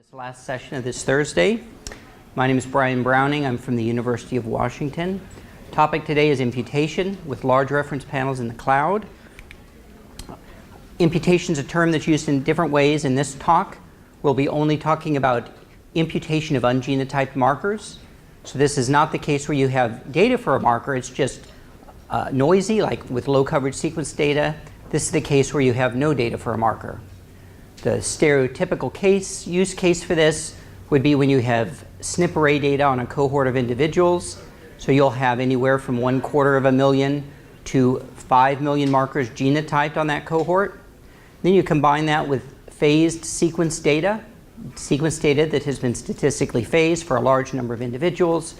This last session of this Thursday. My name is Brian Browning. I'm from the University of Washington. Topic today is imputation with large reference panels in the cloud. Imputation is a term that's used in different ways. In this talk, we'll be only talking about imputation of ungenotyped markers. So this is not the case where you have data for a marker. It's just noisy, like with low coverage sequence data. This is the case where you have no data for a marker. The stereotypical use case for this would be when you have SNP array data on a cohort of individuals. So you'll have anywhere from 250,000 to 5 million markers genotyped on that cohort. Then you combine that with phased sequence data that has been statistically phased for a large number of individuals.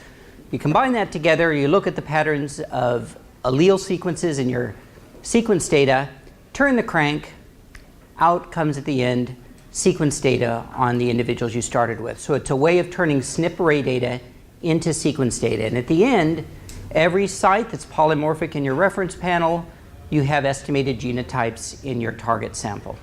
You combine that together, you look at the patterns of allele sequences in your sequence data, turn the crank, out comes at the end sequence data on the individuals you started with. So it's a way of turning SNP array data into sequence data. And at the end, every site that's polymorphic in your reference panel, you have estimated genotypes in your target sample.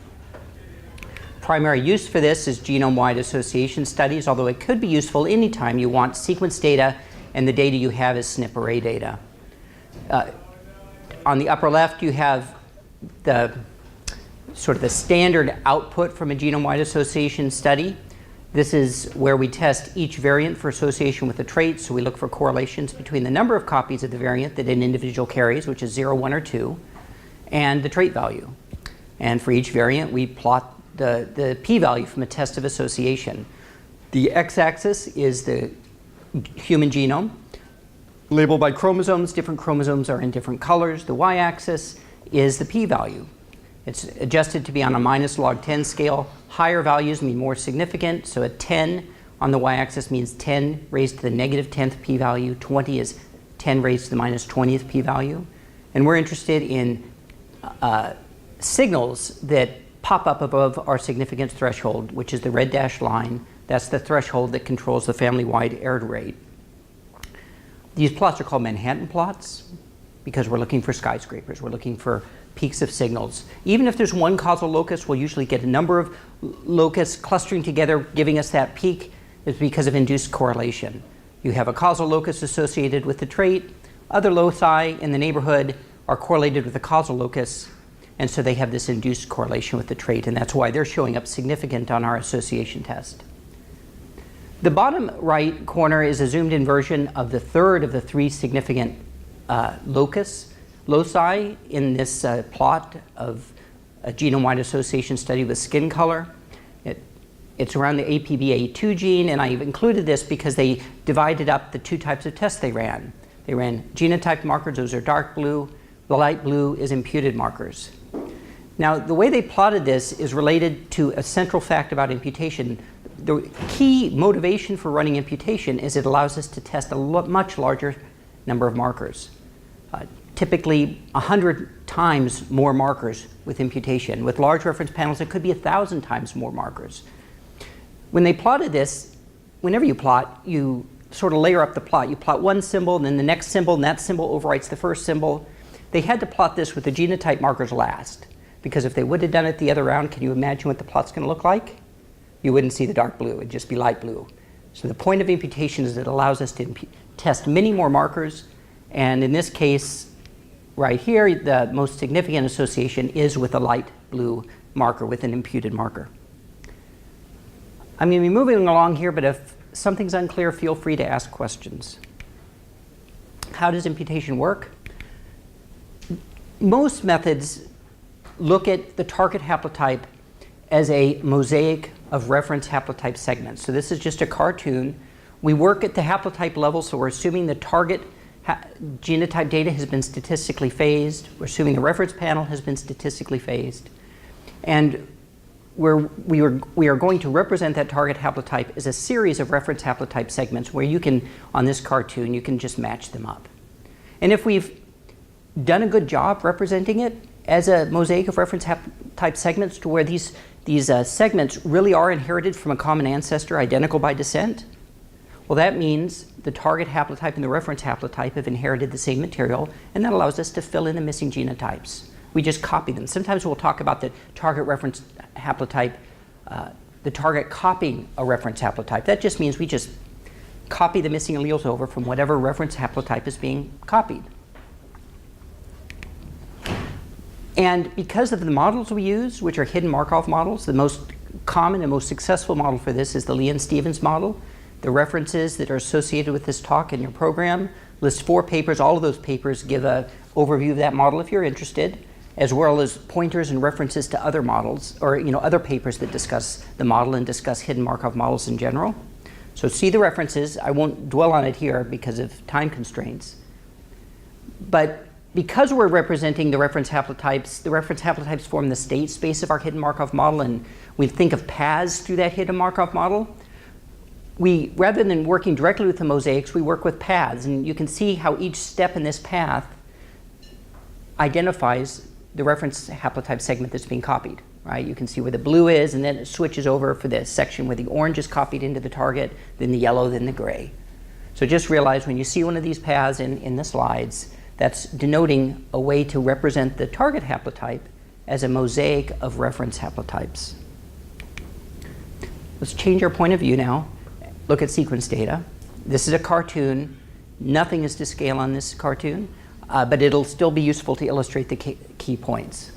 Primary use for this is genome-wide association studies, although it could be useful anytime you want sequence data and the data you have is SNP array data. On the upper left, you have the standard output from a genome-wide association study. This is where we test each variant for association with a trait. So we look for correlations between the number of copies of the variant that an individual carries, which is 0, 1, or 2, and the trait value. And for each variant, we plot the p-value from a test of association. The x-axis is the human genome, labeled by chromosomes. Different chromosomes are in different colors. The y-axis is the p-value. It's adjusted to be on a minus log 10 scale. Higher values mean more significant. So a 10 on the y-axis means 10 raised to the negative 10th p-value. 20 is 10 raised to the minus 20th p-value. And we're interested in signals that pop up above our significance threshold, which is the red dashed line. That's the threshold that controls the family-wide error rate. These plots are called Manhattan plots because we're looking for skyscrapers. We're looking for peaks of signals. Even if there's one causal locus, we'll usually get a number of locus clustering together, giving us that peak. It's because of induced correlation. You have a causal locus associated with the trait. Other loci in the neighborhood are correlated with the causal locus, and so they have this induced correlation with the trait, and that's why they're showing up significant on our association test. The bottom right corner is a zoomed in version of the third of the three significant loci in this plot of a genome-wide association study with skin color. It's around the APBA2 gene, and I've included this because they divided up the two types of tests they ran. They ran genotyped markers, those are dark blue. The light blue is imputed markers. Now, the way they plotted this is related to a central fact about imputation. The key motivation for running imputation is it allows us to test a much larger number of markers. Typically 100 times more markers with imputation. With large reference panels, it could be 1,000 times more markers. When they plotted this, whenever you plot, you sort of layer up the plot. You plot one symbol, and then the next symbol, and that symbol overwrites the first symbol. They had to plot this with the genotype markers last, because if they would have done it the other round, can you imagine what the plot's going to look like? You wouldn't see the dark blue. It'd just be light blue. So the point of imputation is it allows us to test many more markers, and in this case, right here, the most significant association is with a light blue marker, with an imputed marker. I'm going to be moving along here, but if something's unclear, feel free to ask questions. How does imputation work? Most methods look at the target haplotype as a mosaic of reference haplotype segments. So this is just a cartoon. We work at the haplotype level, so we're assuming the target genotype data has been statistically phased. We're assuming the reference panel has been statistically phased. And we are going to represent that target haplotype as a series of reference haplotype segments where you can, on this cartoon, you can just match them up. And if we've done a good job representing it as a mosaic of reference haplotype segments to where these segments really are inherited from a common ancestor identical by descent, well, that means the target haplotype and the reference haplotype have inherited the same material, and that allows us to fill in the missing genotypes. We just copy them. Sometimes we'll talk about the target reference haplotype, the target copying a reference haplotype. That just means we just copy the missing alleles over from whatever reference haplotype is being copied. And because of the models we use, which are hidden Markov models, the most common and most successful model for this is the Leon-Stevens model. The references that are associated with this talk in your program list 4 papers. All of those papers give an overview of that model if you're interested, as well as pointers and references to other models, or other papers that discuss the model and discuss hidden Markov models in general. So see the references. I won't dwell on it here because of time constraints. But because we're representing the reference haplotypes form the state space of our hidden Markov model, and we think of paths through that hidden Markov model. Rather than working directly with the mosaics, we work with paths, and you can see how each step in this path identifies the reference haplotype segment that's being copied. Right? You can see where the blue is, and then it switches over for the section where the orange is copied into the target, then the yellow, then the gray. So just realize when you see one of these paths in the slides, that's denoting a way to represent the target haplotype as a mosaic of reference haplotypes. Let's change our point of view now. Look at sequence data. This is a cartoon. Nothing is to scale on this cartoon, but it'll still be useful to illustrate the key points.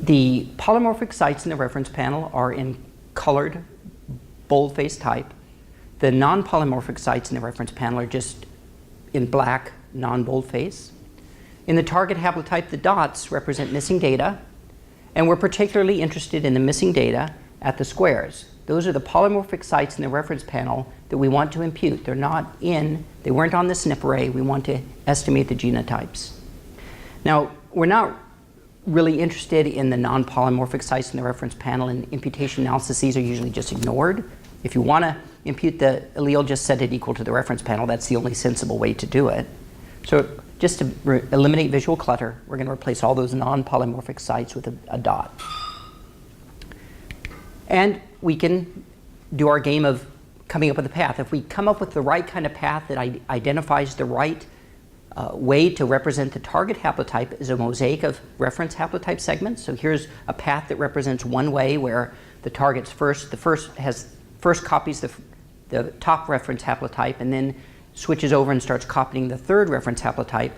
The polymorphic sites in the reference panel are in colored boldface type. The non-polymorphic sites in the reference panel are just in black, non-boldface. In the target haplotype, the dots represent missing data, and we're particularly interested in the missing data at the squares. Those are the polymorphic sites in the reference panel that we want to impute. They weren't on the SNP array. We want to estimate the genotypes. Now, we're not really interested in the non-polymorphic sites in the reference panel, and imputation analyses are usually just ignored. If you want to impute the allele, just set it equal to the reference panel. That's the only sensible way to do it. So just to eliminate visual clutter, we're going to replace all those non-polymorphic sites with a dot. And we can do our game of coming up with a path. If we come up with the right kind of path that identifies the right way to represent the target haplotype as a mosaic of reference haplotype segments. So here's a path that represents one way where the target's first copies the top reference haplotype and then switches over and starts copying the third reference haplotype.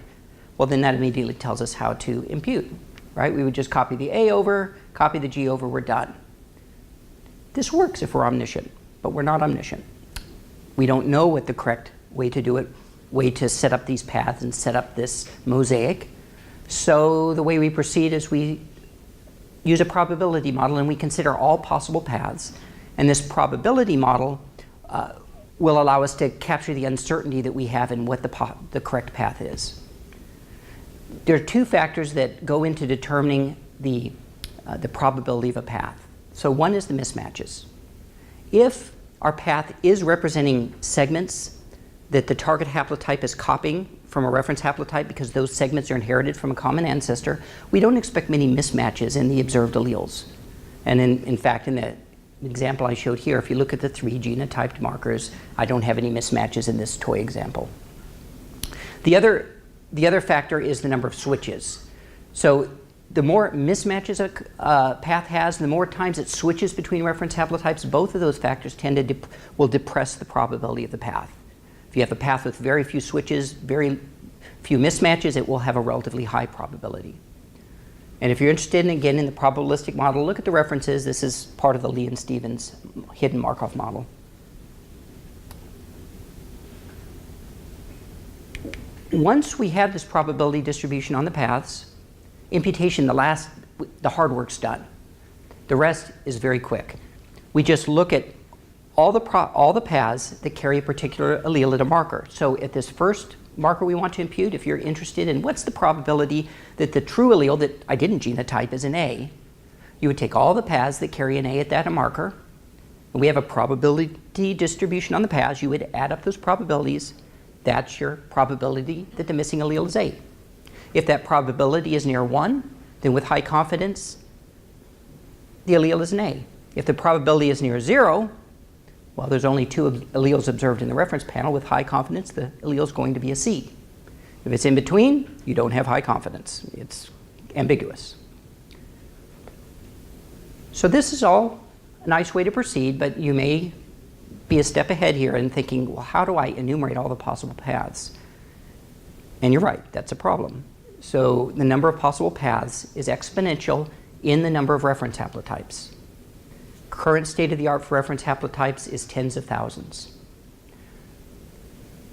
Well, then that immediately tells us how to impute, right? We would just copy the A over, copy the G over, we're done. This works if we're omniscient, but we're not omniscient. We don't know what the correct way to do it, way to set up these paths and set up this mosaic. So the way we proceed is we use a probability model and we consider all possible paths. And this probability model will allow us to capture the uncertainty that we have in what the correct path is. There are 2 factors that go into determining the probability of a path. So one is the mismatches. If our path is representing segments that the target haplotype is copying from a reference haplotype because those segments are inherited from a common ancestor, we don't expect many mismatches in the observed alleles. And in fact, in the example I showed here, if you look at the 3 genotyped markers, I don't have any mismatches in this toy example. The other factor is the number of switches. So the more mismatches a path has, the more times it switches between reference haplotypes. Both of those factors will depress the probability of the path. If you have a path with very few switches, very few mismatches, it will have a relatively high probability. And if you're interested, again, in the probabilistic model, look at the references. This is part of the Leon-Stevens hidden Markov model. Once we have this probability distribution on the paths, imputation, the hard work's done. The rest is very quick. We just look at all the paths that carry a particular allele at a marker. So at this first marker we want to impute, if you're interested in what's the probability that the true allele that I didn't genotype is an A, you would take all the paths that carry an A at that marker, and we have a probability distribution on the paths. You would add up those probabilities. That's your probability that the missing allele is A. If that probability is near 1, then with high confidence, the allele is an A. If the probability is near 0, well, there's only 2 alleles observed in the reference panel. With high confidence, the allele is going to be a C. If it's in between, you don't have high confidence. It's ambiguous. So this is all a nice way to proceed, but you may be a step ahead here and thinking, well, how do I enumerate all the possible paths? And you're right, that's a problem. So the number of possible paths is exponential in the number of reference haplotypes. Current state of the art for reference haplotypes is tens of thousands.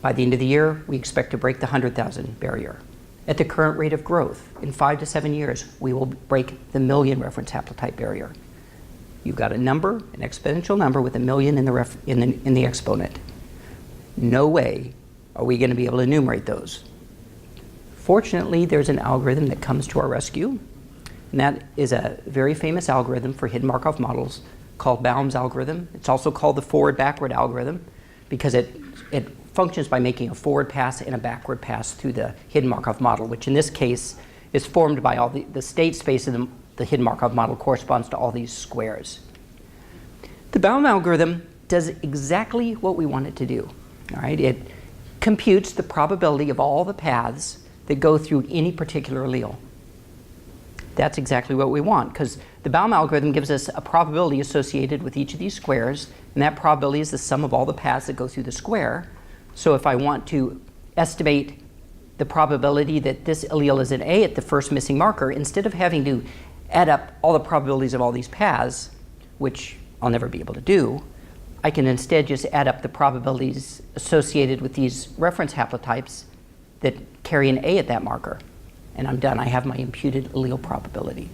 By the end of the year, we expect to break the 100,000 barrier. At the current rate of growth, in 5 to 7 years, we will break the million reference haplotype barrier. You've got a number, an exponential number with a million in the exponent. No way are we going to be able to enumerate those. Fortunately, there's an algorithm that comes to our rescue, and that is a very famous algorithm for hidden Markov models called Baum's algorithm. It's also called the forward-backward algorithm because it functions by making a forward pass and a backward pass through the hidden Markov model, which in this case is formed by all the state space of the hidden Markov model corresponds to all these squares. The Baum algorithm does exactly what we want it to do. All right? It computes the probability of all the paths that go through any particular allele. That's exactly what we want, because the Baum algorithm gives us a probability associated with each of these squares, and that probability is the sum of all the paths that go through the square. So if I want to estimate the probability that this allele is an A at the first missing marker, instead of having to add up all the probabilities of all these paths, which I'll never be able to do, I can instead just add up the probabilities associated with these reference haplotypes that carry an A at that marker. And I'm done. I have my imputed allele probability.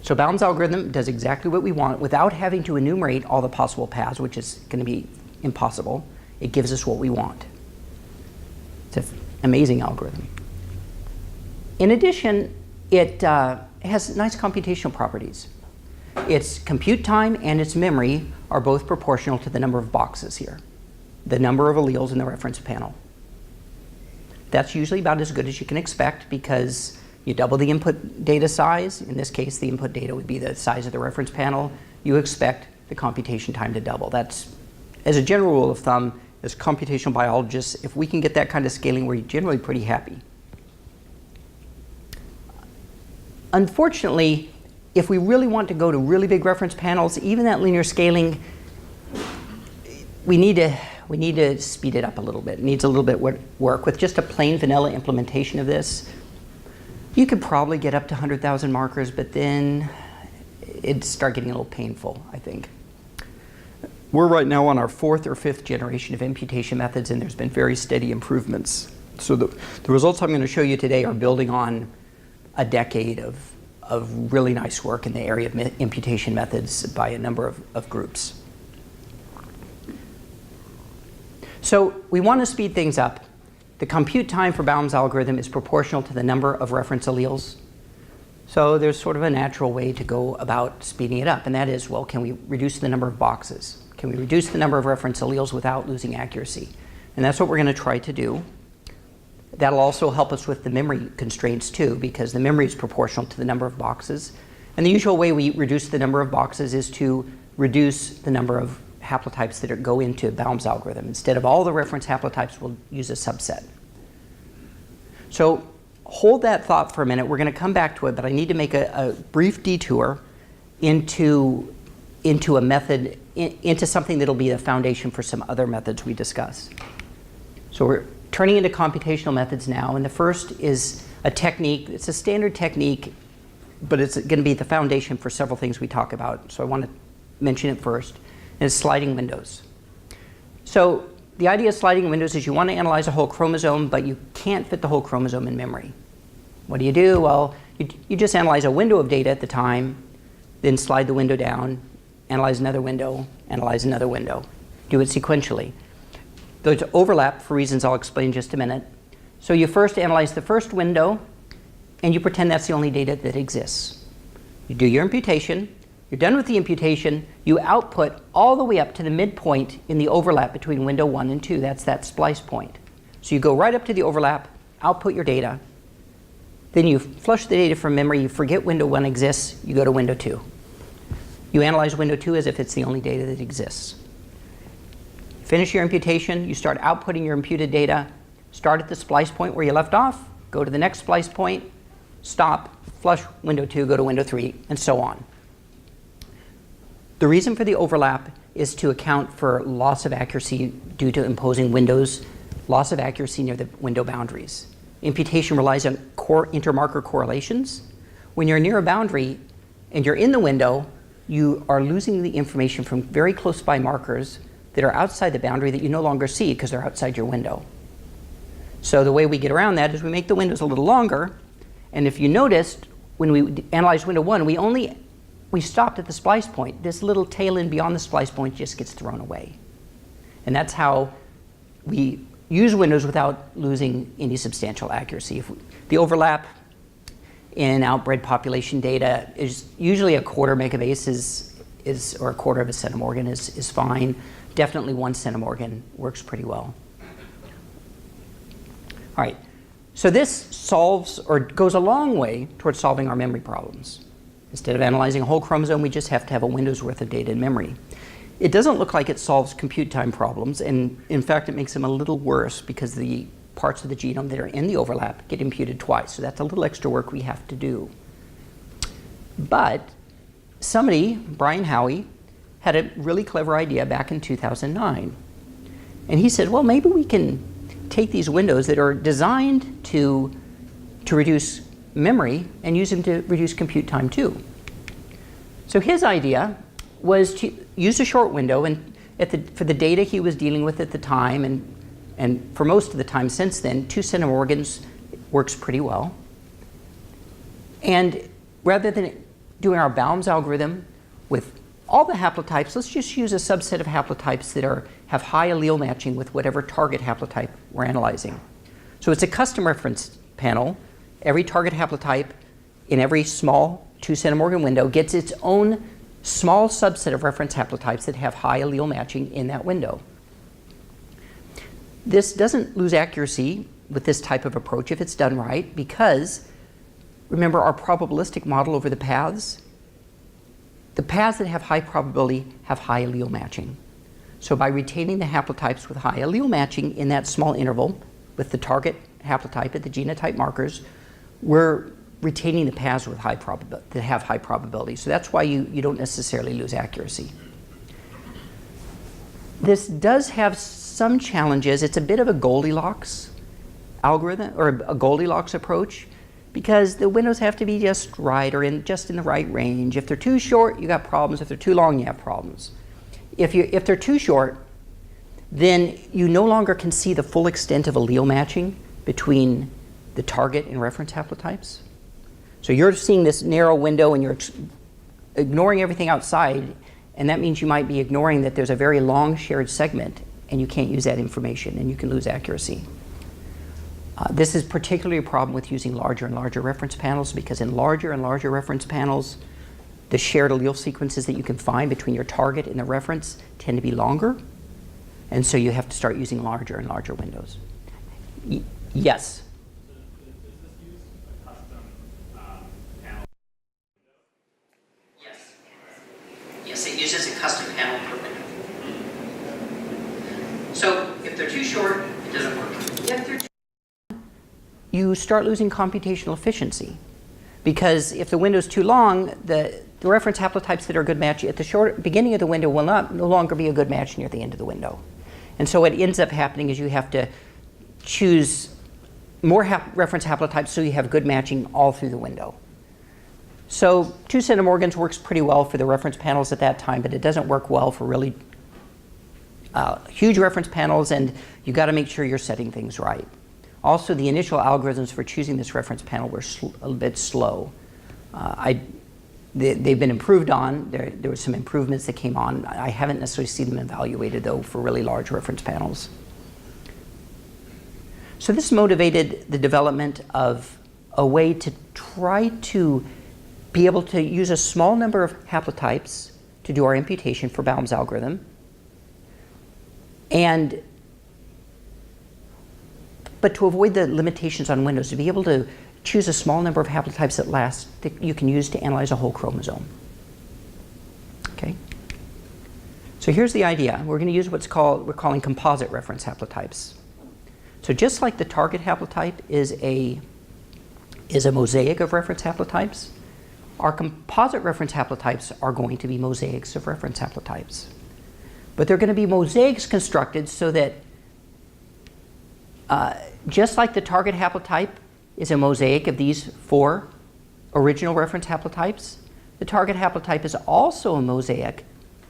So Baum's algorithm does exactly what we want without having to enumerate all the possible paths, which is going to be impossible. It gives us what we want. It's an amazing algorithm. In addition, it has nice computational properties. Its compute time and its memory are both proportional to the number of boxes here, the number of alleles in the reference panel. That's usually about as good as you can expect because you double the input data size. In this case, the input data would be the size of the reference panel. You expect the computation time to double. That's, as a general rule of thumb, as computational biologists, if we can get that kind of scaling, we're generally pretty happy. Unfortunately, if we really want to go to really big reference panels, even that linear scaling, we need to speed it up a little bit. It needs a little bit work. With just a plain vanilla implementation of this, you could probably get up to 100,000 markers, but then it'd start getting a little painful, I think. We're right now on our 4th or 5th generation of imputation methods, and there's been very steady improvements. So the results I'm going to show you today are building on a decade of really nice work in the area of imputation methods by a number of groups. So we want to speed things up. The compute time for Baum's algorithm is proportional to the number of reference alleles. So there's sort of a natural way to go about speeding it up, and that is, well, can we reduce the number of boxes? Can we reduce the number of reference alleles without losing accuracy? And that's what we're going to try to do. That'll also help us with the memory constraints too, because the memory is proportional to the number of boxes. And the usual way we reduce the number of boxes is to reduce the number of haplotypes that go into Baum's algorithm. Instead of all the reference haplotypes, we'll use a subset. So hold that thought for a minute. We're going to come back to it, but I need to make a brief detour into a method, into something that'll be the foundation for some other methods we discuss. So we're turning into computational methods now, and the first is a technique. It's a standard technique, but it's going to be the foundation for several things we talk about. So I want to mention it first. And it's sliding windows. So the idea of sliding windows is you want to analyze a whole chromosome, but you can't fit the whole chromosome in memory. What do? Well, you just analyze a window of data at the time, then slide the window down, analyze another window, analyze another window. Do it sequentially. Those overlap for reasons I'll explain in just a minute. So you first analyze the first window, and you pretend that's the only data that exists. You do your imputation. You're done with the imputation. You output all the way up to the midpoint in the overlap between window 1 and 2. That's that splice point. So you go right up to the overlap, output your data. Then you flush the data from memory. You forget window 1 exists. You go to window 2. You analyze window 2 as if it's the only data that exists. Finish your imputation. You start outputting your imputed data. Start at the splice point where you left off. Go to the next splice point. Stop. Flush window 2. Go to window 3. And so on. The reason for the overlap is to account for loss of accuracy due to imposing windows, loss of accuracy near the window boundaries. Imputation relies on intermarker correlations. When you're near a boundary and you're in the window, you are losing the information from very close by markers that are outside the boundary that you no longer see because they're outside your window. So the way we get around that is we make the windows a little longer. And if you noticed, when we analyzed window 1, we stopped at the splice point. This little tail end beyond the splice point just gets thrown away. And that's how we use windows without losing any substantial accuracy. The overlap in outbred population data is usually a quarter megabase or a quarter of a centimorgan is fine. Definitely 1 centimorgan works pretty well. All right, so this solves or goes a long way towards solving our memory problems. Instead of analyzing a whole chromosome, we just have to have a window's worth of data in memory. It doesn't look like it solves compute time problems, and in fact, it makes them a little worse because the parts of the genome that are in the overlap get imputed twice. So that's a little extra work we have to do. But somebody, Brian Howie, had a really clever idea back in 2009. And he said, well, maybe we can take these windows that are designed to reduce memory and use them to reduce compute time too. So his idea was to use a short window, and for the data he was dealing with at the time, and for most of the time since then, 2 centimorgans works pretty well. And rather than doing our Baum's algorithm with all the haplotypes, let's just use a subset of haplotypes that have high allele matching with whatever target haplotype we're analyzing. So it's a custom reference panel. Every target haplotype in every small 2 centimorgan window gets its own small subset of reference haplotypes that have high allele matching in that window. This doesn't lose accuracy with this type of approach if it's done right, because remember our probabilistic model over the paths that have high probability have high allele matching. So by retaining the haplotypes with high allele matching in that small interval with the target haplotype at the genotype markers, we're retaining the paths with that have high probability. So that's why you don't necessarily lose accuracy. This does have some challenges. It's a bit of a Goldilocks algorithm, or a Goldilocks approach, because the windows have to be just right, or just in the right range. If they're too short, you got problems. If they're too long, you have problems. If they're too short, then you no longer can see the full extent of allele matching between the target and reference haplotypes. So you're seeing this narrow window and you're ignoring everything outside, and that means you might be ignoring that there's a very long shared segment and you can't use that information and you can lose accuracy. This is particularly a problem with using larger and larger reference panels, because in larger and larger reference panels, the shared allele sequences that you can find between your target and the reference tend to be longer, and so you have to start using larger and larger windows. Yes? Yes, it uses a custom panel per window. So if they're too short, it doesn't work. If they're too long, you start losing computational efficiency, because if the window's too long, the reference haplotypes that are a good match at the beginning of the window will no longer be a good match near the end of the window. And so what ends up happening is you have to choose more reference haplotypes so you have good matching all through the window. So 2 centimorgans works pretty well for the reference panels at that time, but it doesn't work well for really huge reference panels, and you got to make sure you're setting things right. Also, the initial algorithms for choosing this reference panel were a bit slow. They've been improved on. There were some improvements that came on. I haven't necessarily seen them evaluated, though, for really large reference panels. So this motivated the development of a way to try to be able to use a small number of haplotypes to do our imputation for Baum's algorithm, but to avoid the limitations on windows, to be able to choose a small number of haplotypes that you can use to analyze a whole chromosome. Okay? So here's the idea. We're going to use we're calling composite reference haplotypes. So just like the target haplotype is a mosaic of reference haplotypes, Our composite reference haplotypes are going to be mosaics of reference haplotypes. But they're going to be mosaics constructed so that just like the target haplotype is a mosaic of these 4 original reference haplotypes, the target haplotype is also a mosaic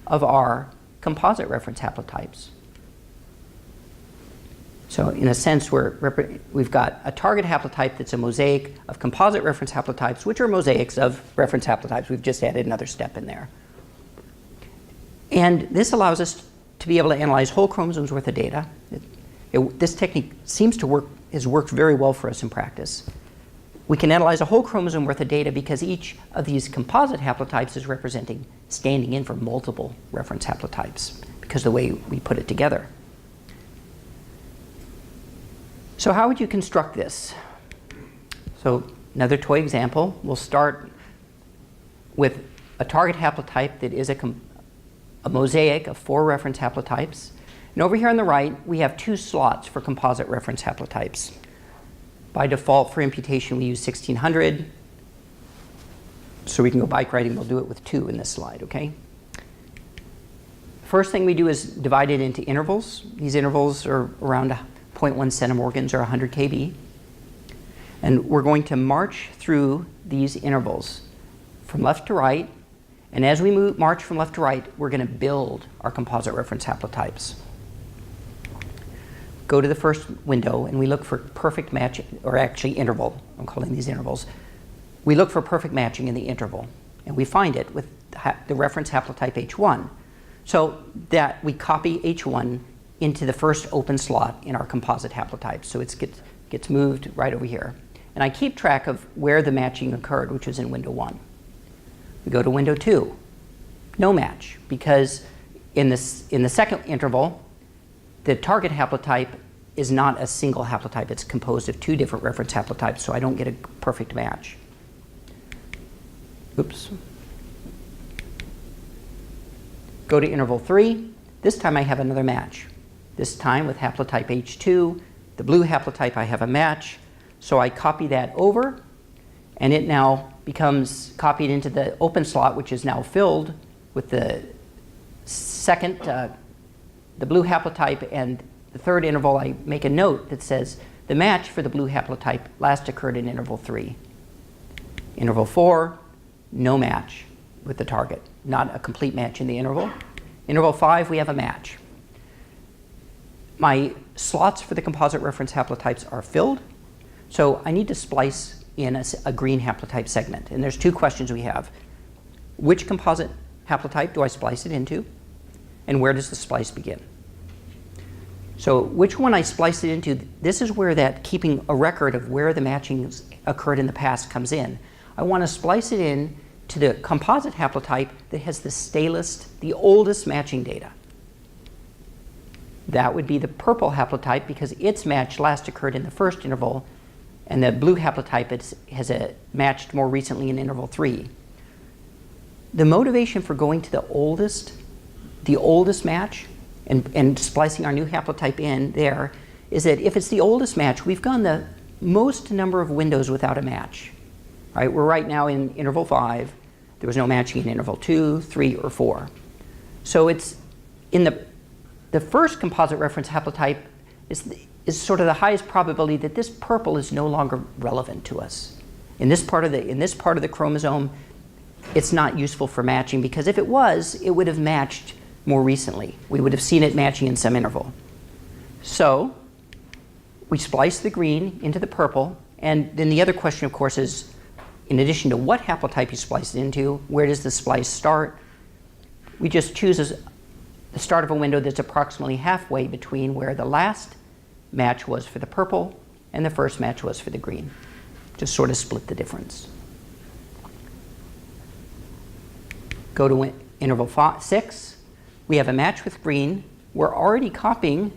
of our composite reference haplotypes. So in a sense, we've got a target haplotype that's a mosaic of composite reference haplotypes, which are mosaics of reference haplotypes. We've just added another step in there. And this allows us to be able to analyze whole chromosomes worth of data. This technique seems to work, has worked very well for us in practice. We can analyze a whole chromosome worth of data because each of these composite haplotypes is standing in for multiple reference haplotypes because of the way we put it together. So how would you construct this? So another toy example, we'll start with a target haplotype that is a mosaic of 4 reference haplotypes. And over here on the right, we have 2 slots for composite reference haplotypes. By default, for imputation, we use 1600. So we can go bike riding. We'll do it with 2 in this slide, okay? First thing we do is divide it into intervals. These intervals are around 0.1 centimorgans or 100 kb. And we're going to march through these intervals from left to right. And as we march from left to right, we're going to build our composite reference haplotypes. Go to the first window, and we look for perfect match, or actually interval. I'm calling these intervals. We look for perfect matching in the interval, and we find it with the reference haplotype H1. So that we copy H1 into the first open slot in our composite haplotype. So it gets moved right over here. And I keep track of where the matching occurred, which is in window 1. We go to window 2. No match, because in the second interval, the target haplotype is not a single haplotype. It's composed of 2 different reference haplotypes, so I don't get a perfect match. Oops. Go to interval 3. This time I have another match. This time with haplotype H2, the blue haplotype, I have a match. So I copy that over, and it now becomes copied into the open slot, which is now filled with the second, the blue haplotype, and the third interval, I make a note that says the match for the blue haplotype last occurred in interval 3. Interval 4, no match with the target, not a complete match in the interval. Interval 5, we have a match. My slots for the composite reference haplotypes are filled, so I need to splice in a green haplotype segment. And there's 2 questions we have. Which composite haplotype do I splice it into? And where does the splice begin? So which one I splice it into, this is where that keeping a record of where the matchings occurred in the past comes in. I want to splice it in to the composite haplotype that has the stalest, the oldest matching data. That would be the purple haplotype because its match last occurred in the first interval, and the blue haplotype has matched more recently in interval 3. The motivation for going to the oldest match and splicing our new haplotype in there is that if it's the oldest match, we've gone the most number of windows without a match. Right? We're right now in interval 5. There was no matching in interval 2, 3, or 4. So it's in the first composite reference haplotype is sort of the highest probability that this purple is no longer relevant to us. In this part of the chromosome, it's not useful for matching because if it was, it would have matched more recently. We would have seen it matching in some interval. So we splice the green into the purple, and then the other question, of course, is in addition to what haplotype you splice it into, where does the splice start? We just choose the start of a window that's approximately halfway between where the last match was for the purple and the first match was for the green. Just sort of split the difference. Go to interval 6. We have a match with green. We're already copying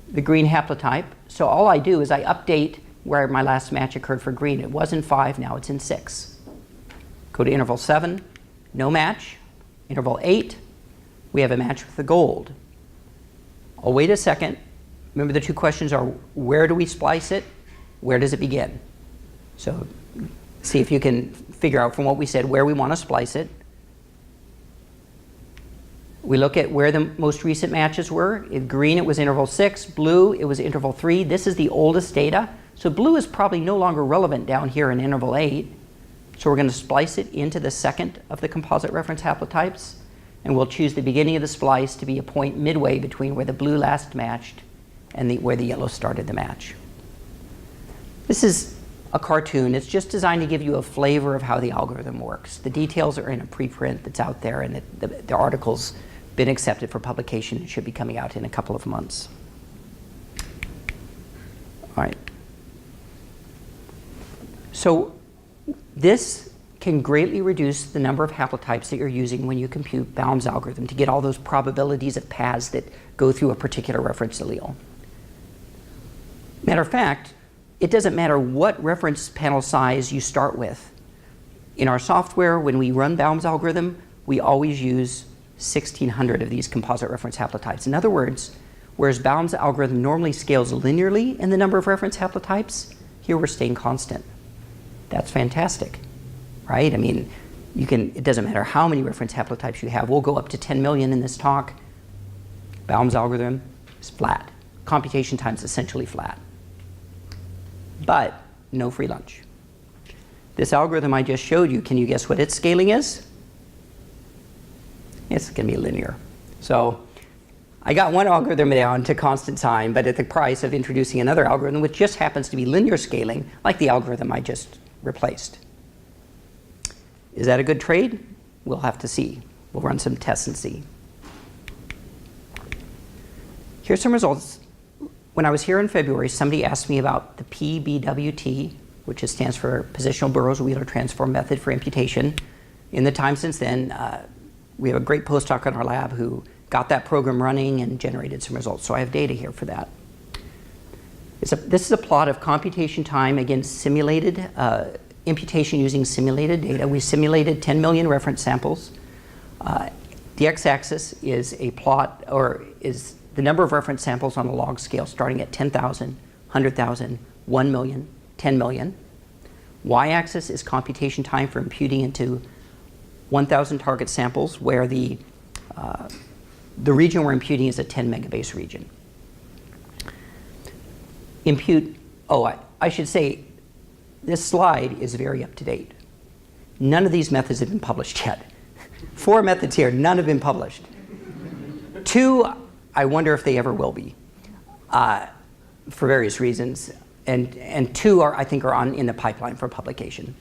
the green haplotype. So all I do is I update where my last match occurred for green. It was in 5, now it's in 6. Go to interval 7, no match. Interval 8, we have a match with the gold. I'll wait a second. Remember the 2 questions are where do we splice it? Where does it begin? So see if you can figure out from what we said where we want to splice it. We look at where the most recent matches were. In green, it was interval 6. Blue, it was interval 3. This is the oldest data. So blue is probably no longer relevant down here in interval 8. So we're going to splice it into the second of the composite reference haplotypes. And we'll choose the beginning of the splice to be a point midway between where the blue last matched and where the yellow started the match. This is a cartoon. It's just designed to give you a flavor of how the algorithm works. The details are in a preprint that's out there, and the article's been accepted for publication. It should be coming out in a couple of months. All right. So this can greatly reduce the number of haplotypes that you're using when you compute Baum's algorithm to get all those probabilities of paths that go through a particular reference allele. Matter of fact, it doesn't matter what reference panel size you start with. In our software, when we run Baum's algorithm, we always use 1,600 of these composite reference haplotypes. In other words, whereas Baum's algorithm normally scales linearly in the number of reference haplotypes, here we're staying constant. That's fantastic, right? I mean, it doesn't matter how many reference haplotypes you have. We'll go up to 10 million in this talk. Baum's algorithm is flat. Computation time is essentially flat. But no free lunch. This algorithm I just showed you, can you guess what its scaling is? It's going to be linear. So I got one algorithm down to constant time, but at the price of introducing another algorithm, which just happens to be linear scaling, like the algorithm I just replaced. Is that a good trade? We'll have to see. We'll run some tests and see. Here's some results. When I was here in February, somebody asked me about the PBWT, which stands for Positional Burrows-Wheeler Transform Method for Imputation. In the time since then, we have a great postdoc in our lab who got that program running and generated some results. So I have data here for that. This is a plot of computation time against simulated imputation using simulated data. We simulated 10 million reference samples. The x-axis is a plot, or is the number of reference samples on a log scale starting at 10,000, 100,000, 1 million, 10 million. Y-axis is computation time for imputing into 1,000 target samples, where the region we're imputing is a 10 megabase region. I should say, this slide is very up to date. None of these methods have been published yet. 4 methods here, none have been published. 2, I wonder if they ever will be, for various reasons. And 2 I think are in the pipeline for publication.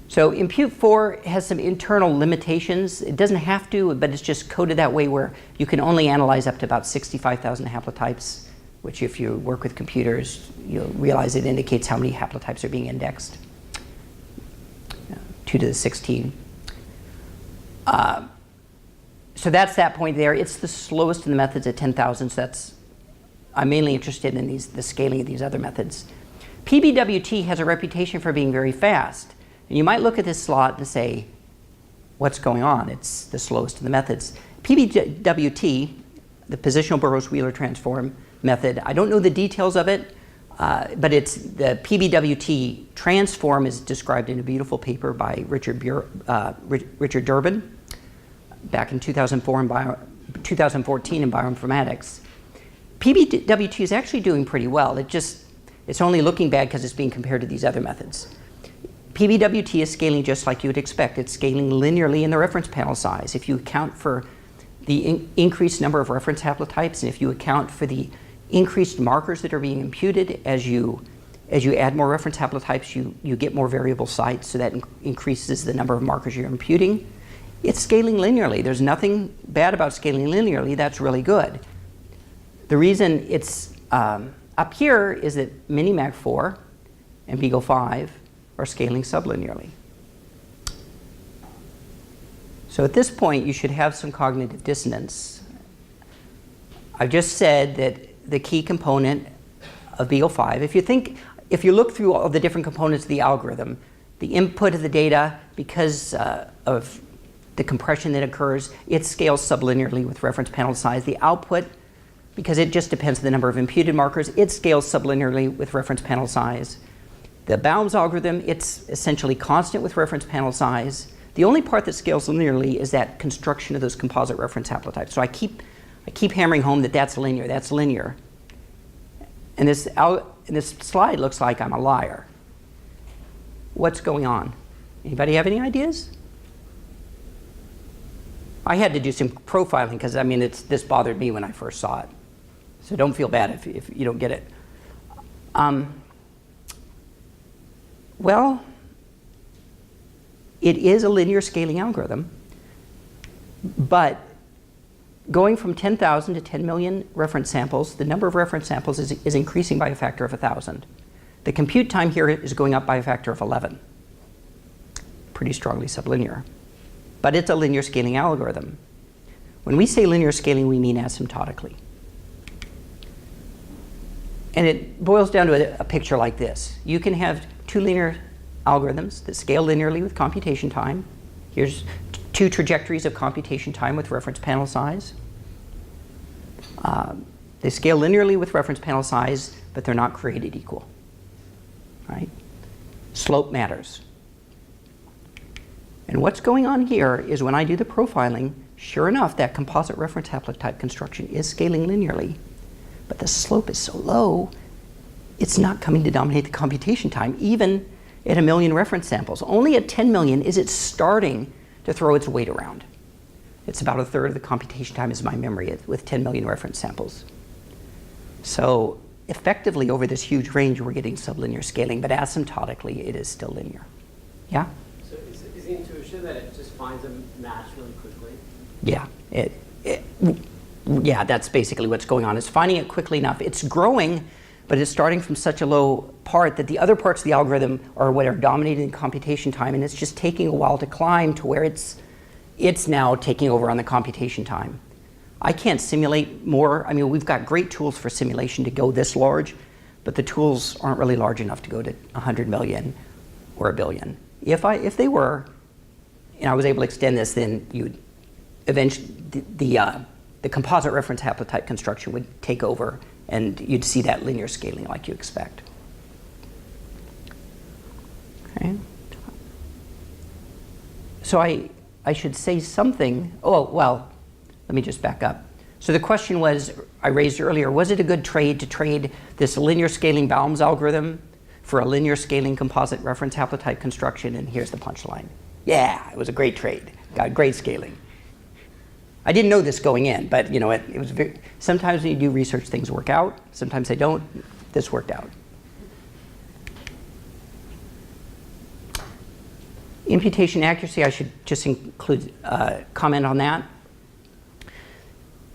So Impute 4 has some internal limitations. It doesn't have to, but it's just coded that way where you can only analyze up to about 65,000 haplotypes, which if you work with computers, you'll realize it indicates how many haplotypes are being indexed. 2 to the 16. So that's that point there. It's the slowest in the methods at 10,000, so I'm mainly interested in the scaling of these other methods. PBWT has a reputation for being very fast. And you might look at this slot and say, what's going on? It's the slowest of the methods. PBWT, the Positional Burrows-Wheeler Transform method, I don't know the details of it, but it's the PBWT transform is described in a beautiful paper by Richard Durbin back in 2014 in bioinformatics. PBWT is actually doing pretty well. It's only looking bad because it's being compared to these other methods. PBWT is scaling just like you would expect. It's scaling linearly in the reference panel size. If you account for the increased number of reference haplotypes, and if you account for the increased markers that are being imputed as you add more reference haplotypes, you get more variable sites, so that increases the number of markers you're imputing. It's scaling linearly. There's nothing bad about scaling linearly. That's really good. The reason it's up here is that Minimag4 and Beagle5 are scaling sublinearly. So at this point, you should have some cognitive dissonance. I've just said that the key component of Beagle5, if you look through all the different components of the algorithm, the input of the data, because of the compression that occurs, it scales sublinearly with reference panel size. The output, because it just depends on the number of imputed markers, it scales sublinearly with reference panel size. The Baum's algorithm, it's essentially constant with reference panel size. The only part that scales linearly is that construction of those composite reference haplotypes. So I keep hammering home that that's linear, that's linear. And this slide looks like I'm a liar. What's going on? Anybody have any ideas? I had to do some profiling because, I mean, this bothered me when I first saw it. So don't feel bad if you don't get it. Well, it is a linear scaling algorithm, but going from 10,000 to 10 million reference samples, the number of reference samples is increasing by a factor of 1,000. The compute time here is going up by a factor of 11. Pretty strongly sublinear. But it's a linear scaling algorithm. When we say linear scaling, we mean asymptotically. And it boils down to a picture like this. You can have two linear algorithms that scale linearly with computation time. Here's two trajectories of computation time with reference panel size. They scale linearly with reference panel size, but they're not created equal. Right? Slope matters. And what's going on here is when I do the profiling, sure enough, that composite reference haplotype construction is scaling linearly. But the slope is so low, it's not coming to dominate the computation time, even at 1 million reference samples. Only at 10 million is it starting to throw its weight around. It's about 1/3 of the computation time is my memory with 10 million reference samples. So effectively, over this huge range, we're getting sublinear scaling, but asymptotically, it is still linear. Yeah? So is the intuition that it just finds them match really quickly? Yeah. Yeah, that's basically what's going on. It's finding it quickly enough. It's growing, but it's starting from such a low part that the other parts of the algorithm are what are dominating computation time, and it's just taking a while to climb to where it's now taking over on the computation time. I can't simulate more. I mean, we've got great tools for simulation to go this large, but the tools aren't really large enough to go to 100 million or 1 billion. If they were, and I was able to extend this, then you'd eventually the composite reference haplotype construction would take over, and you'd see that linear scaling like you expect. Okay. So I should say something. Oh, well, let me just back up. So the question I raised earlier, was it a good trade to trade this linear scaling Baum's algorithm for a linear scaling composite reference haplotype construction? And here's the punchline. Yeah, it was a great trade. Got great scaling. I didn't know this going in, but you know, it was sometimes when you do research, things work out. Sometimes they don't. This worked out. Imputation accuracy, I should just include comment on that.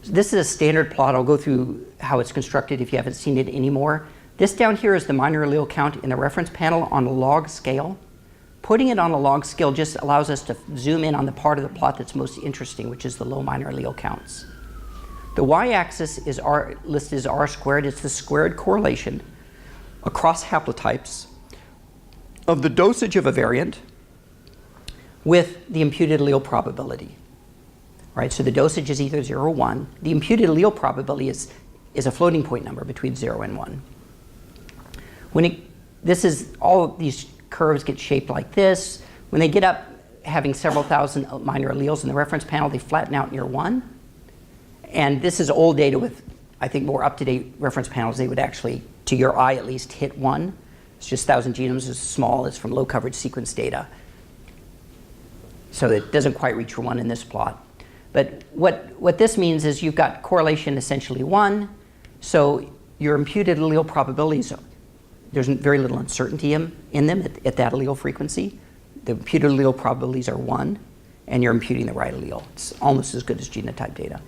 This is a standard plot. I'll go through how it's constructed if you haven't seen it anymore. This down here is the minor allele count in the reference panel on a log scale. Putting it on a log scale just allows us to zoom in on the part of the plot that's most interesting, which is the low minor allele counts. The y-axis is listed as r squared. It's the squared correlation across haplotypes of the dosage of a variant with the imputed allele probability. Right, so the dosage is either 0 or 1. The imputed allele probability is a floating point number between 0 and 1. All of these curves get shaped like this. When they get up having several thousand minor alleles in the reference panel, they flatten out near 1. And this is old data with, I think, more up-to-date reference panels. They would actually, to your eye at least, hit 1. It's just 1,000 genomes is small. It's from low-coverage sequence data. So it doesn't quite reach 1 in this plot. But what this means is you've got correlation essentially 1. So your imputed allele probabilities, there's very little uncertainty in them at that allele frequency. The imputed allele probabilities are 1, and you're imputing the right allele. It's almost as good as genotype data.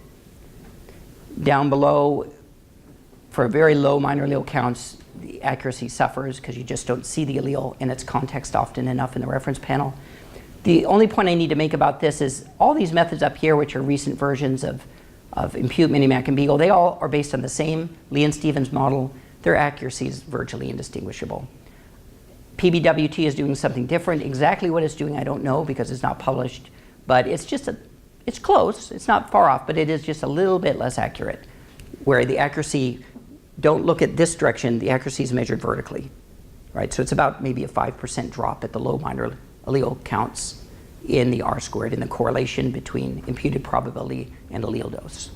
Down below, for very low minor allele counts, the accuracy suffers because you just don't see the allele in its context often enough in the reference panel. The only point I need to make about this is all these methods up here, which are recent versions of Impute, Minimac, and Beagle, they all are based on the same Lee and Stevens model. Their accuracy is virtually indistinguishable. PBWT is doing something different. Exactly what it's doing, I don't know because it's not published, but it's close. It's not far off, but it is just a little bit less accurate, where the accuracy, don't look at this direction, the accuracy is measured vertically, right? So it's about maybe a 5% drop at the low minor allele counts in the R-squared in the correlation between imputed probability and allele dose.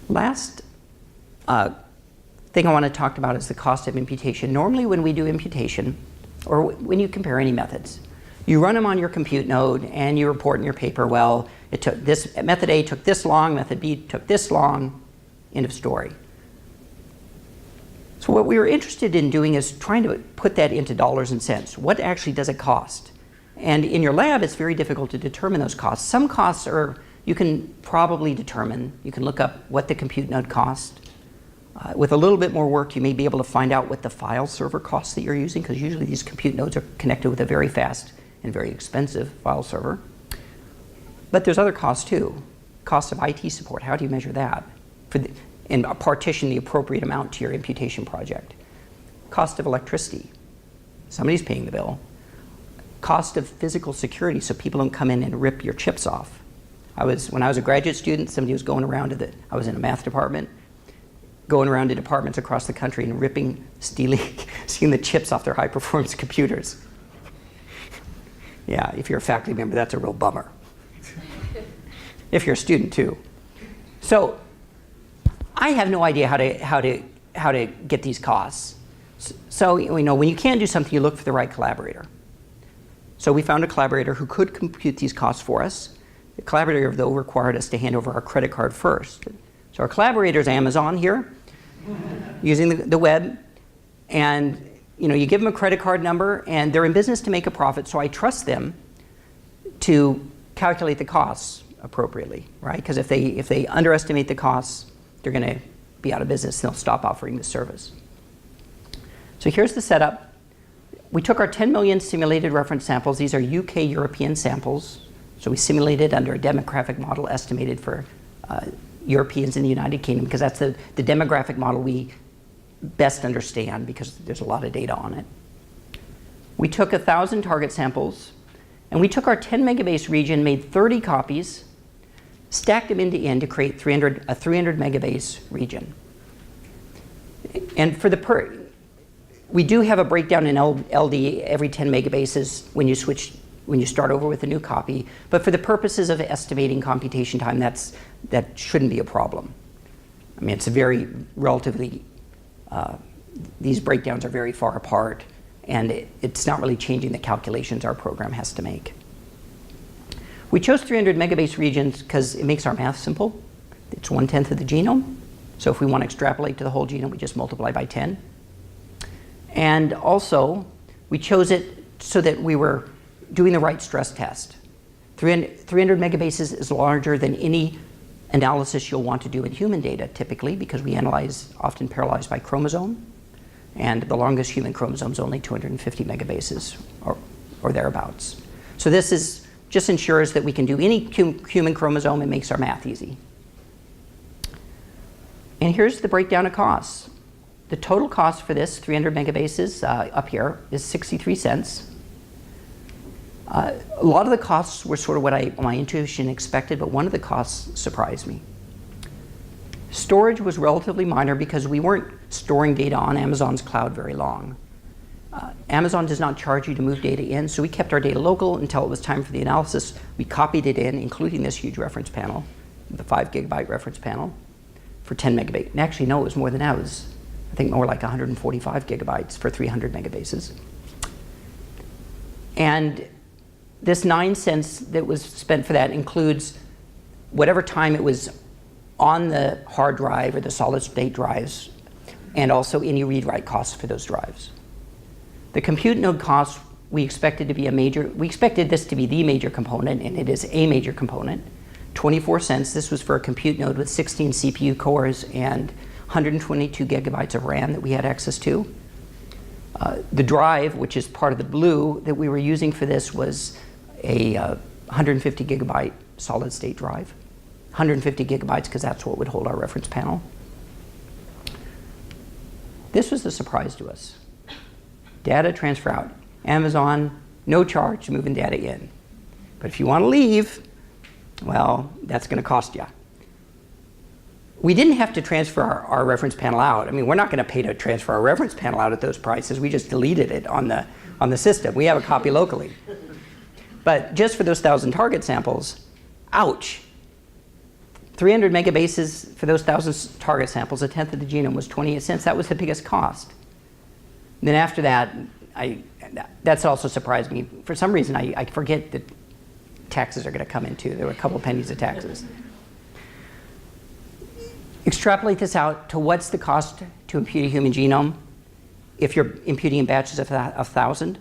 Last thing I want to talk about is the cost of imputation. Normally when we do imputation, or when you compare any methods, you run them on your compute node and you report in your paper, well, it took this, method A took this long, method B took this long, end of story. So what we were interested in doing is trying to put that into dollars and cents. What actually does it cost? And in your lab, it's very difficult to determine those costs. Some costs are, you can probably determine. You can look up what the compute node cost. With a little bit more work, you may be able to find out what the file server costs that you're using, because usually these compute nodes are connected with a very fast and very expensive file server. But there's other costs too. Cost of IT support, how do you measure that? And partition the appropriate amount to your imputation project. Cost of electricity, somebody's paying the bill. Cost of physical security, so people don't come in and rip your chips off. When I was a graduate student, somebody was going around to I was in a math department, going around to departments across the country and stealing the chips off their high-performance computers. Yeah, if you're a faculty member, that's a real bummer. If you're a student too. So I have no idea how to get these costs. So when you can't do something, you look for the right collaborator. So we found a collaborator who could compute these costs for us. The collaborator, though, required us to hand over our credit card first. So our collaborator is Amazon here, using the web, and you give them a credit card number, and they're in business to make a profit. So I trust them to calculate the costs appropriately, right? Because if they underestimate the costs, they're going to be out of business. They'll stop offering the service. So here's the setup. We took our 10 million simulated reference samples. These are UK European samples. So we simulated under a demographic model estimated for Europeans in the United Kingdom, because that's the demographic model we best understand, because there's a lot of data on it. We took 1,000 target samples, and we took our 10 megabase region, made 30 copies, stacked them end to end to create a 300 megabase region. And we do have a breakdown in LD every 10 megabases when you start over with a new copy, but for the purposes of estimating computation time, that shouldn't be a problem. I mean, it's a very relatively, these breakdowns are very far apart, and it's not really changing the calculations our program has to make. We chose 300 megabase regions because it makes our math simple. It's 1/10 of the genome. So if we want to extrapolate to the whole genome, we just multiply by 10. And also, we chose it so that we were doing the right stress test. 300 megabases is larger than any analysis you'll want to do in human data, typically, because we analyze often parallelized by chromosome. And the longest human chromosome is only 250 megabases or thereabouts. So this just ensures that we can do any human chromosome and makes our math easy. And here's the breakdown of costs. The total cost for this 300 megabases up here is 63 cents. A lot of the costs were sort of what my intuition expected, but one of the costs surprised me. Storage was relatively minor because we weren't storing data on Amazon's cloud very long. Amazon does not charge you to move data in, so we kept our data local until it was time for the analysis. We copied it in, including this huge reference panel, the 5 gigabyte reference panel, for 10 megabytes. And actually, no, it was more than that. It was, I think, more like 145 gigabytes for 300 megabases. And this 9 cents that was spent for that includes whatever time it was on the hard drive or the solid state drives, and also any read-write costs for those drives. The compute node cost, we expected this to be the major component, and it is a major component. 24 cents, this was for a compute node with 16 CPU cores and 122 gigabytes of RAM that we had access to. The drive, which is part of the blue that we were using for this, was a 150 gigabyte solid state drive. 150 gigabytes because that's what would hold our reference panel. This was the surprise to us. Data transfer out. Amazon, no charge moving data in. But if you want to leave, well, that's going to cost you. We didn't have to transfer our reference panel out. I mean, we're not going to pay to transfer our reference panel out at those prices. We just deleted it on the system. We have a copy locally. But just for those 1,000 target samples, ouch. 300 megabases for those 1,000 target samples, a tenth of the genome, was 28 cents. That was the biggest cost. Then after that, that's also surprised me. For some reason, I forget that taxes are going to come in too. There were a couple pennies of taxes. Extrapolate this out to what's the cost to impute a human genome if you're imputing in batches of 1,000.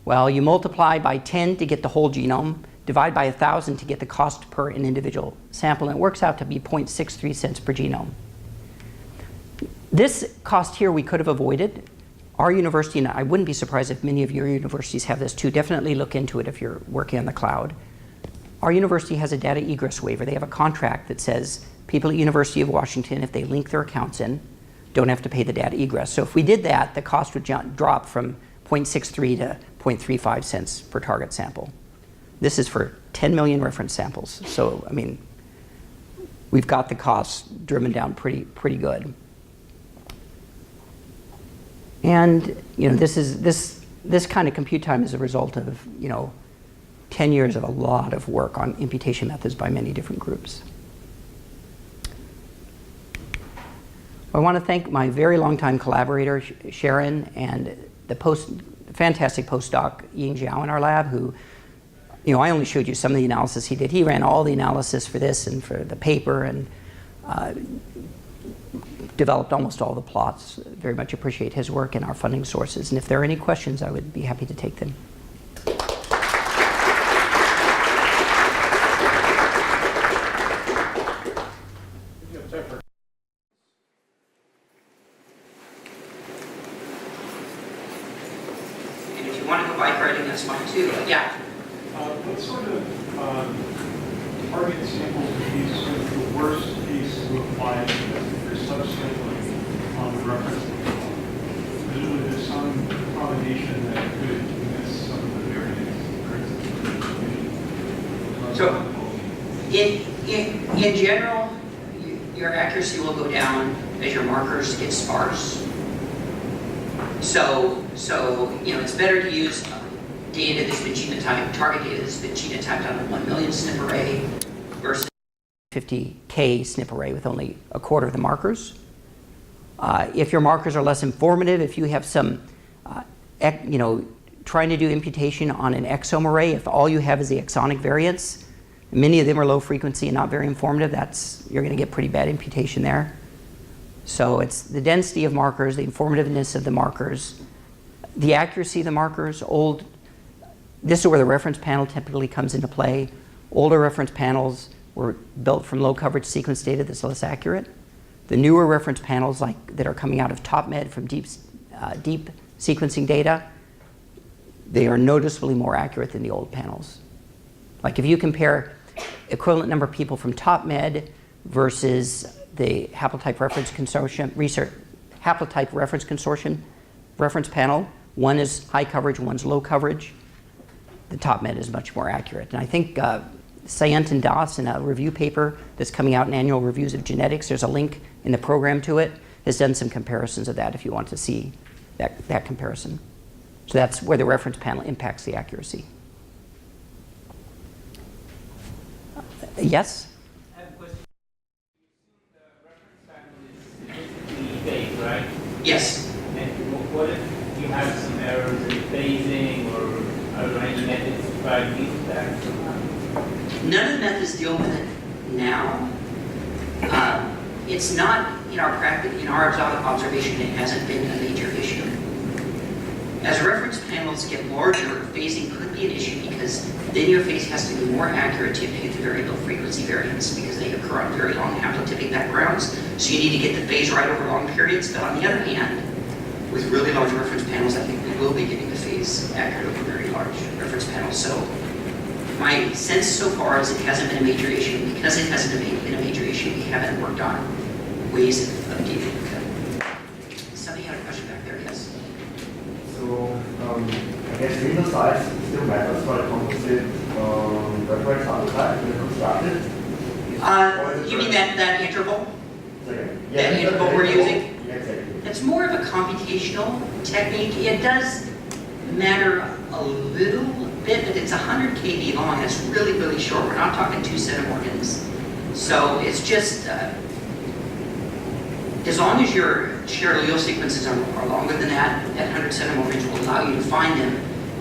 Well, you multiply by 10 to get the whole genome, divide by 1,000 to get the cost per an individual sample, and it works out to be 0.63 cents per genome. This cost here we could have avoided. Our university, and I wouldn't be surprised if many of your universities have this too, definitely look into it if you're working on the cloud. Our university has a data egress waiver. They have a contract that says people at University of Washington, if they link their accounts in, don't have to pay the data egress. So if we did that, the cost would drop from 0.63 to 0.35 cents per target sample. This is for 10 million reference samples. So, I mean, we've got the costs driven down pretty good. And, you know, this kind of compute time is a result of, you know, 10 years of a lot of work on imputation methods by many different groups. I want to thank my very long-time collaborator, Sharon, and the fantastic postdoc, Ying Zhao, in our lab, who, you know, I only showed you some of the analysis he did. He ran all the analysis for this and for the paper and developed almost all the plots. Very much appreciate his work and our funding sources. And if there are any questions, I would be happy to take them. And if you want to go bike riding, that's fine too. Yeah. What sort of target samples would be sort of the worst case to apply for subsampling on the reference panel? Presumably there's some combination that could miss some of the variance. So in general, your accuracy will go down as your markers get sparse. So you know, it's better to use data that's been genotyped, target data that's been genotyped on a 1 million SNP array versus 50K SNP array with only a quarter of the markers. If your markers are less informative, if you have some, you know, trying to do imputation on an exome array, if all you have is the exonic variants, many of them are low frequency and not very informative, you're going to get pretty bad imputation there. So it's the density of markers, the informativeness of the markers, the accuracy of the markers. This is where the reference panel typically comes into play. Older reference panels were built from low coverage sequence data that's less accurate. The newer reference panels that are coming out of TopMed from deep sequencing data, they are noticeably more accurate than the old panels. Like if you compare equivalent number of people from TopMed versus the Haplotype Reference Consortium reference panel, one is high coverage, one's low coverage. The TopMed is much more accurate. And I think Sayant and Das in a review paper that's coming out in Annual Reviews of Genetics, there's a link in the program to it, has done some comparisons of that if you want to see that comparison. So that's where the reference panel impacts the accuracy. Yes? I have a question. The reference panel is basically phased, right? Yes. And what if you have some errors in phasing, or are there any methods to try to deal with that? None of the methods deal with it now. It's not in our practice, in our observation, it hasn't been a major issue. As reference panels get larger, phasing could be an issue because then your phase has to be more accurate to impute the very low frequency variants because they occur on very long haplotypic backgrounds. So you need to get the phase right over long periods. But on the other hand, with really large reference panels, I think we will be getting the phase accurate over very large reference panels. So my sense so far is it hasn't been a major issue. Because it hasn't been a major issue, we haven't worked on ways of dealing with it. Somebody had a question back there, yes? So I guess Windows size still matters for a composite reference haplotype when constructed. You mean that interval? Second. than what we're using? Yeah, exactly. It's more of a computational technique. It does matter a little bit, but it's 100 kb long. It's really, really short. We're not talking 2 centimorgans. So it's just, as long as your shared allele sequences are longer than that 100 centimorgans will allow you to find them.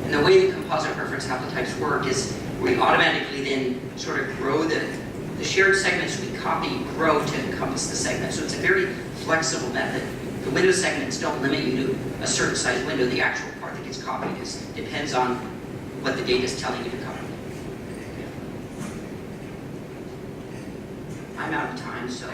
And the way the composite reference haplotypes work is we automatically then sort of grow the shared segments we copy grow to encompass the segment. So it's a very flexible method. The window segments don't limit you to a certain size window. The actual part that gets copied depends on what the data is telling you to copy. I'm out of time, so.